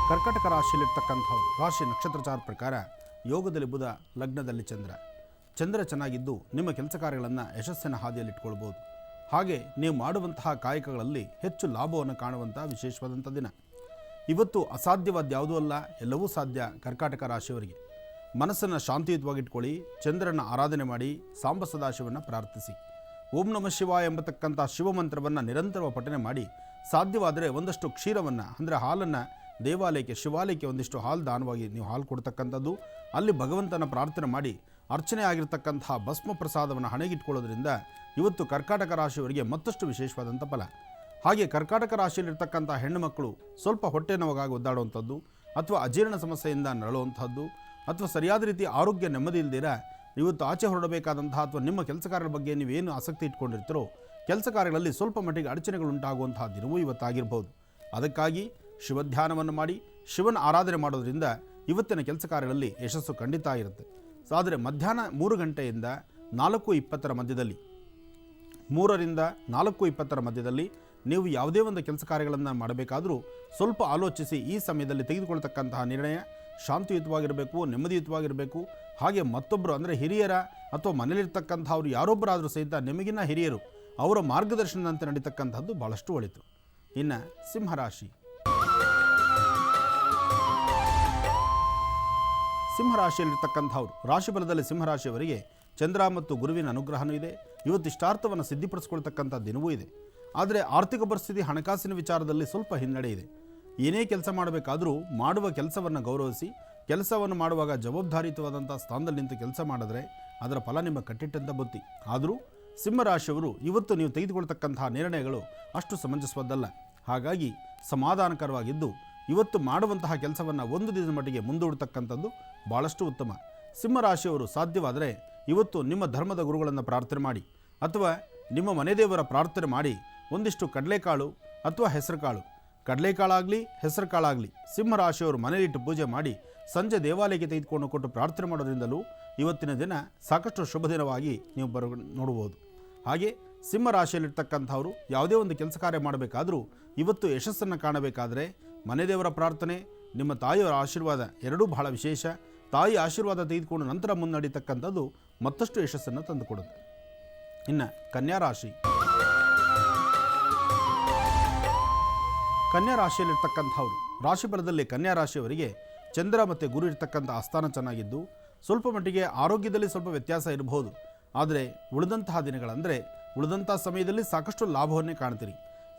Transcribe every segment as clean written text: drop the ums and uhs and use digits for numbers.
ಕರ್ಕಾಟಕ ರಾಶಿಯಲ್ಲಿರ್ತಕ್ಕಂಥವ್ರು ರಾಶಿ ನಕ್ಷತ್ರಚಾರ ಪ್ರಕಾರ ಯೋಗದಲ್ಲಿ ಬುಧ, ಲಗ್ನದಲ್ಲಿ ಚಂದ್ರ ಚೆನ್ನಾಗಿದ್ದು ನಿಮ್ಮ ಕೆಲಸ ಕಾರ್ಯಗಳನ್ನು ಯಶಸ್ಸಿನ ಹಾದಿಯಲ್ಲಿಟ್ಕೊಳ್ಬೋದು. ಹಾಗೆ ನೀವು ಮಾಡುವಂತಹ ಕಾಯಕಗಳಲ್ಲಿ ಹೆಚ್ಚು ಲಾಭವನ್ನು ಕಾಣುವಂಥ ವಿಶೇಷವಾದಂಥ ದಿನ. ಇವತ್ತು ಅಸಾಧ್ಯವಾದ ಯಾವುದೂ ಅಲ್ಲ, ಎಲ್ಲವೂ ಸಾಧ್ಯ. ಕರ್ಕಾಟಕ ರಾಶಿಯವರಿಗೆ ಮನಸ್ಸನ್ನು ಶಾಂತಿಯುತವಾಗಿಟ್ಕೊಳ್ಳಿ, ಚಂದ್ರನ ಆರಾಧನೆ ಮಾಡಿ, ಸಾಂಬ ಸದಾಶಿವವನ್ನು ಪ್ರಾರ್ಥಿಸಿ, ಓಂ ನಮಃ ಶಿವಾಯ ಎಂಬತಕ್ಕಂಥ ಶಿವಮಂತ್ರವನ್ನು ನಿರಂತರವಾಗಿ ಪಠನೆ ಮಾಡಿ, ಸಾಧ್ಯವಾದರೆ ಒಂದಷ್ಟು ಕ್ಷೀರವನ್ನು ಅಂದರೆ ಹಾಲನ್ನು ದೇವಾಲಯಕ್ಕೆ, ಶಿವಾಲಯಕ್ಕೆ ಒಂದಿಷ್ಟು ಹಾಲು ದಾನವಾಗಿ ನೀವು ಹಾಲು ಕೊಡ್ತಕ್ಕಂಥದ್ದು, ಅಲ್ಲಿ ಭಗವಂತನ ಪ್ರಾರ್ಥನೆ ಮಾಡಿ ಅರ್ಚನೆ ಆಗಿರ್ತಕ್ಕಂತಹ ಭಸ್ಮ ಪ್ರಸಾದವನ್ನು ಹಣೆಗಿಟ್ಕೊಳ್ಳೋದ್ರಿಂದ ಇವತ್ತು ಕರ್ಕಾಟಕ ರಾಶಿಯವರಿಗೆ ಮತ್ತಷ್ಟು ವಿಶೇಷವಾದಂಥ ಫಲ. ಹಾಗೆ ಕರ್ಕಾಟಕ ರಾಶಿಯಲ್ಲಿರ್ತಕ್ಕಂಥ ಹೆಣ್ಣು ಮಕ್ಕಳು ಸ್ವಲ್ಪ ಹೊಟ್ಟೆ ನೋವಾಗಿ ಒದ್ದಾಡುವಂಥದ್ದು, ಅಥವಾ ಅಜೀರ್ಣ ಸಮಸ್ಯೆಯಿಂದ ನರಳುವಂಥದ್ದು, ಅಥವಾ ಸರಿಯಾದ ರೀತಿ ಆರೋಗ್ಯ ನೆಮ್ಮದಿ ಇಲ್ದಿರ ಇವತ್ತು ಆಚೆ ಹೊರಡಬೇಕಾದಂತಹ ಅಥವಾ ನಿಮ್ಮ ಕೆಲಸ ಕಾರ್ಯಗಳ ಬಗ್ಗೆ ನೀವೇನು ಆಸಕ್ತಿ ಇಟ್ಕೊಂಡಿರ್ತೀರೋ ಕೆಲಸ ಕಾರ್ಯಗಳಲ್ಲಿ ಸ್ವಲ್ಪ ಮಟ್ಟಿಗೆ ಅಡಚಣೆಗಳು ಉಂಟಾಗುವಂತಹ ದಿನವೂ ಇವತ್ತಾಗಿರ್ಬೋದು. ಅದಕ್ಕಾಗಿ ಶಿವಧ್ಯಾನವನ್ನು ಮಾಡಿ ಶಿವನ ಆರಾಧನೆ ಮಾಡೋದ್ರಿಂದ ಇವತ್ತಿನ ಕೆಲಸ ಕಾರ್ಯಗಳಲ್ಲಿ ಯಶಸ್ಸು ಖಂಡಿತ ಇರುತ್ತೆ. ಆದರೆ ಮಧ್ಯಾಹ್ನ 3 ಗಂಟೆಯಿಂದ 4:20 ಮಧ್ಯದಲ್ಲಿ 3 ರಿಂದ 4:20 ಮಧ್ಯದಲ್ಲಿ ನೀವು ಯಾವುದೇ ಒಂದು ಕೆಲಸ ಕಾರ್ಯಗಳನ್ನು ಮಾಡಬೇಕಾದರೂ ಸ್ವಲ್ಪ ಆಲೋಚಿಸಿ ಈ ಸಮಯದಲ್ಲಿ ತೆಗೆದುಕೊಳ್ತಕ್ಕಂತಹ ನಿರ್ಣಯ ಶಾಂತಿಯುತವಾಗಿರಬೇಕು, ನೆಮ್ಮದಿಯುತವಾಗಿರಬೇಕು. ಹಾಗೆ ಮತ್ತೊಬ್ಬರು ಅಂದರೆ ಹಿರಿಯರ ಅಥವಾ ಮನೆಯಲ್ಲಿರ್ತಕ್ಕಂಥವ್ರು ಯಾರೊಬ್ಬರಾದರೂ ಸಹಿತ ನಿಮಗಿನ್ನ ಹಿರಿಯರು ಅವರ ಮಾರ್ಗದರ್ಶನದಂತೆ ನಡೀತಕ್ಕಂಥದ್ದು ಭಾಳಷ್ಟು ಒಳಿತು. ಇನ್ನು ಸಿಂಹರಾಶಿ. ಸಿಂಹರಾಶಿಯಲ್ಲಿರ್ತಕ್ಕಂಥವ್ರು ರಾಶಿಫಲದಲ್ಲಿ ಸಿಂಹರಾಶಿಯವರಿಗೆ ಚಂದ್ರ ಮತ್ತು ಗುರುವಿನ ಅನುಗ್ರಹವೂ ಇದೆ. ಇವತ್ತು ಇಷ್ಟಾರ್ಥವನ್ನು ಸಿದ್ಧಿಪಡಿಸ್ಕೊಳ್ತಕ್ಕಂಥ ದಿನವೂ ಇದೆ. ಆದರೆ ಆರ್ಥಿಕ ಪರಿಸ್ಥಿತಿ, ಹಣಕಾಸಿನ ವಿಚಾರದಲ್ಲಿ ಸ್ವಲ್ಪ ಹಿನ್ನಡೆ ಇದೆ. ಏನೇ ಕೆಲಸ ಮಾಡಬೇಕಾದರೂ ಮಾಡುವ ಕೆಲಸವನ್ನು ಗೌರವಿಸಿ, ಕೆಲಸವನ್ನು ಮಾಡುವಾಗ ಜವಾಬ್ದಾರಿಯುತವಾದಂಥ ಸ್ಥಾನದಲ್ಲಿ ನಿಂತು ಕೆಲಸ ಮಾಡಿದ್ರೆ ಅದರ ಫಲ ನಿಮ್ಮ ಕಟ್ಟಿಟ್ಟಂಥ ಬುತ್ತಿ. ಆದರೂ ಸಿಂಹರಾಶಿಯವರು ಇವತ್ತು ನೀವು ತೆಗೆದುಕೊಳ್ತಕ್ಕಂತಹ ನಿರ್ಣಯಗಳು ಅಷ್ಟು ಸಮಂಜಸವಾದಲ್ಲ. ಹಾಗಾಗಿ ಸಮಾಧಾನಕರವಾಗಿದ್ದು ಇವತ್ತು ಮಾಡುವಂತಹ ಕೆಲಸವನ್ನು ಒಂದು ದಿನದ ಮಟ್ಟಿಗೆ ಮುಂದೂಡ್ತಕ್ಕಂಥದ್ದು ಭಾಳಷ್ಟು ಉತ್ತಮ. ಸಿಂಹರಾಶಿಯವರು ಸಾಧ್ಯವಾದರೆ ಇವತ್ತು ನಿಮ್ಮ ಧರ್ಮದ ಗುರುಗಳನ್ನು ಪ್ರಾರ್ಥನೆ ಮಾಡಿ, ಅಥವಾ ನಿಮ್ಮ ಮನೆ ದೇವರ ಪ್ರಾರ್ಥನೆ ಮಾಡಿ ಒಂದಿಷ್ಟು ಕಡಲೆಕಾಳು ಅಥವಾ ಹೆಸರುಕಾಳು, ಕಡಲೆಕಾಳಾಗಲಿ ಹೆಸರುಕಾಳಾಗಲಿ ಸಿಂಹರಾಶಿಯವರು ಮನೆಯಲ್ಲಿಟ್ಟು ಪೂಜೆ ಮಾಡಿ ಸಂಜೆ ದೇವಾಲಯಕ್ಕೆ ತೆಗೆದುಕೊಂಡು ಕೊಟ್ಟು ಪ್ರಾರ್ಥನೆ ಮಾಡೋದ್ರಿಂದಲೂ ಇವತ್ತಿನ ದಿನ ಸಾಕಷ್ಟು ಶುಭ ದಿನವಾಗಿ ನೀವು ನೋಡ್ಬೋದು. ಹಾಗೆ ಸಿಂಹರಾಶಿಯಲ್ಲಿರ್ತಕ್ಕಂಥವರು ಯಾವುದೇ ಒಂದು ಕೆಲಸ ಕಾರ್ಯ ಮಾಡಬೇಕಾದರೂ ಇವತ್ತು ಯಶಸ್ಸನ್ನು ಕಾಣಬೇಕಾದರೆ ಮನೆ ದೇವರ ಪ್ರಾರ್ಥನೆ, ನಿಮ್ಮ ತಾಯಿಯವರ ಆಶೀರ್ವಾದ ಎರಡೂ ಬಹಳ ವಿಶೇಷ. ತಾಯಿ ಆಶೀರ್ವಾದ ತೆಗೆದುಕೊಂಡು ನಂತರ ಮುನ್ನಡೀತಕ್ಕಂಥದ್ದು ಮತ್ತಷ್ಟು ಯಶಸ್ಸನ್ನು ತಂದುಕೊಡುತ್ತೆ. ಇನ್ನು ಕನ್ಯಾ ರಾಶಿ. ಕನ್ಯಾ ರಾಶಿಯಲ್ಲಿರ್ತಕ್ಕಂಥವ್ರು ರಾಶಿಫಲದಲ್ಲಿ ಕನ್ಯಾ ರಾಶಿಯವರಿಗೆ ಚಂದ್ರ ಮತ್ತು ಗುರು ಇರ್ತಕ್ಕಂಥ ಆಸ್ಥಾನ ಚೆನ್ನಾಗಿದ್ದು ಸ್ವಲ್ಪ ಮಟ್ಟಿಗೆ ಆರೋಗ್ಯದಲ್ಲಿ ಸ್ವಲ್ಪ ವ್ಯತ್ಯಾಸ ಇರಬಹುದು. ಆದರೆ ಉಳಿದಂತಹ ದಿನಗಳಂದರೆ ಉಳಿದಂಥ ಸಮಯದಲ್ಲಿ ಸಾಕಷ್ಟು ಲಾಭವನ್ನೇ ಕಾಣ್ತೀರಿ.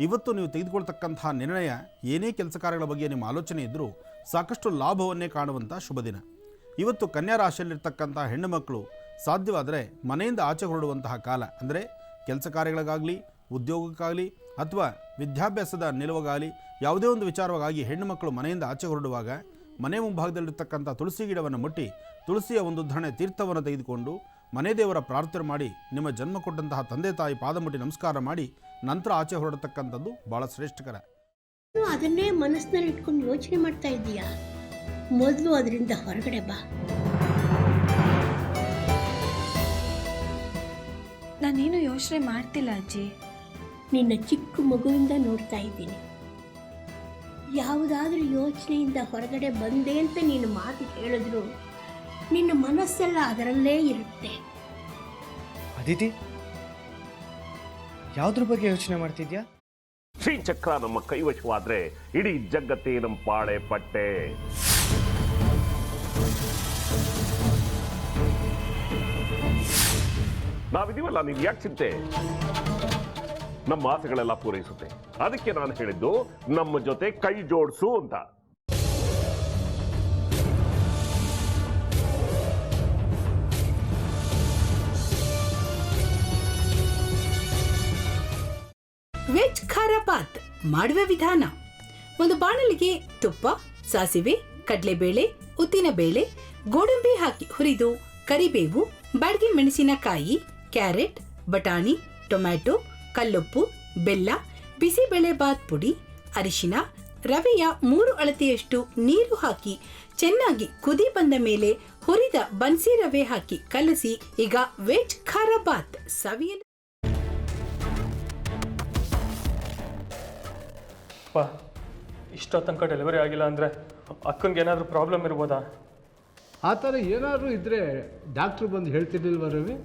ಇವತ್ತು ನೀವು ತೆಗೆದುಕೊಳ್ತಕ್ಕಂತಹ ನಿರ್ಣಯ, ಏನೇ ಕೆಲಸ ಕಾರ್ಯಗಳ ಬಗ್ಗೆ ನಿಮ್ಮ ಆಲೋಚನೆ ಇದ್ದರೂ ಸಾಕಷ್ಟು ಲಾಭವನ್ನೇ ಕಾಣುವಂಥ ಶುಭ ದಿನ. ಇವತ್ತು ಕನ್ಯಾ ರಾಶಿಯಲ್ಲಿರ್ತಕ್ಕಂಥ ಹೆಣ್ಣು ಮಕ್ಕಳು ಸಾಧ್ಯವಾದರೆ ಮನೆಯಿಂದ ಆಚೆ ಹೊರಡುವಂತಹ ಕಾಲ. ಅಂದರೆ ಕೆಲಸ ಕಾರ್ಯಗಳಿಗಾಗಲಿ, ಉದ್ಯೋಗಕ್ಕಾಗಲಿ ಅಥವಾ ವಿದ್ಯಾಭ್ಯಾಸದ ನಿಲುವಾಗಲಿ ಯಾವುದೇ ಒಂದು ವಿಚಾರವಾಗಿ ಹೆಣ್ಣು ಮಕ್ಕಳು ಮನೆಯಿಂದ ಆಚೆ ಹೊರಡುವಾಗ ಮನೆ ಮುಂಭಾಗದಲ್ಲಿರ್ತಕ್ಕಂಥ ತುಳಸಿ ಗಿಡವನ್ನು ಮುಟ್ಟಿ ತುಳಸಿಯ ಒಂದು ಧರಣೆ ತೀರ್ಥವನ್ನು ತೆಗೆದುಕೊಂಡು ಮನೆ ದೇವರ ಪ್ರಾರ್ಥನೆ ಮಾಡಿ ನಿಮ್ಮ ಜನ್ಮ ಕೊಟ್ಟಂತಹ ತಂದೆ ತಾಯಿ ಪಾದ ಮುಟ್ಟಿ ನಮಸ್ಕಾರ ಮಾಡಿ ನಂತರ ಆಚೆ ಹೊರಡತಕ್ಕಂಥದ್ದು ಭಾಳ ಶ್ರೇಷ್ಠಕರ. ಅದನ್ನೇ ಮನಸ್ಸಿನಲ್ಲಿ ಇಟ್ಕೊಂಡು ಯೋಚನೆ ಮಾಡ್ತಾ ಇದ್ದೀಯಾ? ಮೊದಲು ಅದರಿಂದ ಹೊರಗಡೆ ಬಾ. ನಾನೇನು ಯೋಚನೆ ಮಾಡ್ತಿಲ್ಲ ಅಜ್ಜಿ. ನಿನ್ನ ಚಿಕ್ಕ ಮಗುವಿಂದ ನೋಡ್ತಾ ಇದ್ದೀನಿ. ಯಾವುದಾದ್ರೂ ಯೋಚನೆಯಿಂದ ಹೊರಗಡೆ ಬಂದೆ ಅಂತ ನೀನು ಮಾತು ಹೇಳಿದ್ರು ನಿನ್ನ ಮನಸ್ಸೆಲ್ಲ ಅದರಲ್ಲೇ ಇರುತ್ತೆ. ಅದಿತಿ, ಯಾವುದ್ರ ಬಗ್ಗೆ ಯೋಚನೆ ಮಾಡ್ತಿದ್ಯಾ? ಶ್ರೀಚಕ್ರ ನಮ್ಮ ಕೈವಶವಾದ್ರೆ ಇಡೀ ಜಗತ್ತೇ ನಮ್ಮ ಪಾಳೆ ಪಟ್ಟೆ. ನಾವಿದೀವಲ್ಲ, ನೀವು ಯಾಕೆ ಚಿಂತೆ? ನಮ್ಮ ಆಸೆಗಳೆಲ್ಲ ಪೂರೈಸುತ್ತೆ. ಅದಕ್ಕೆ ನಾನು ಹೇಳಿದ್ದು ನಮ್ಮ ಜೊತೆ ಕೈ ಜೋಡಿಸು ಅಂತ. ವೆಜ್ ಖಾರ ಬಾತ್ ಮಾಡುವ ವಿಧಾನ: ಒಂದು ಬಾಣಲಿಗೆ ತುಪ್ಪ, ಸಾಸಿವೆ, ಕಡಲೆಬೇಳೆ, ಉದ್ದಿನಬೇಳೆ, ಗೋಡಂಬಿ ಹಾಕಿ ಹುರಿದು ಕರಿಬೇವು, ಬಾಡಿಗೆ ಮೆಣಸಿನಕಾಯಿ, ಕ್ಯಾರೆಟ್, ಬಟಾಣಿ, ಟೊಮ್ಯಾಟೊ, ಕಲ್ಲುಪ್ಪು, ಬೆಲ್ಲ, ಬಿಸಿಬೇಳೆ ಬಾತ್ ಪುಡಿ, ಅರಿಶಿನ, ರವೆಯ 3 ಅಳತೆಯಷ್ಟು ನೀರು ಹಾಕಿ ಚೆನ್ನಾಗಿ ಕುದಿ ಬಂದ ಮೇಲೆ ಹುರಿದ ಬನ್ಸಿ ರವೆ ಹಾಕಿ ಕಲಸಿ. ಈಗ ವೆಜ್ ಖಾರ ಬಾತ್ ಸವಿಯಲು. ಇಷ್ಟೋ ತನಕ ಡೆಲಿವರಿ ಆಗಿಲ್ಲ ಅಂದರೆ ಅಕ್ಕಂಗೆ ಏನಾದರೂ ಪ್ರಾಬ್ಲಮ್ ಇರ್ಬೋದಾ? ಆ ಥರ ಏನಾದರೂ ಇದ್ದರೆ ಡಾಕ್ಟ್ರು ಬಂದು ಹೇಳ್ತಿರ್ಲಿಲ್ವ ರವಿ?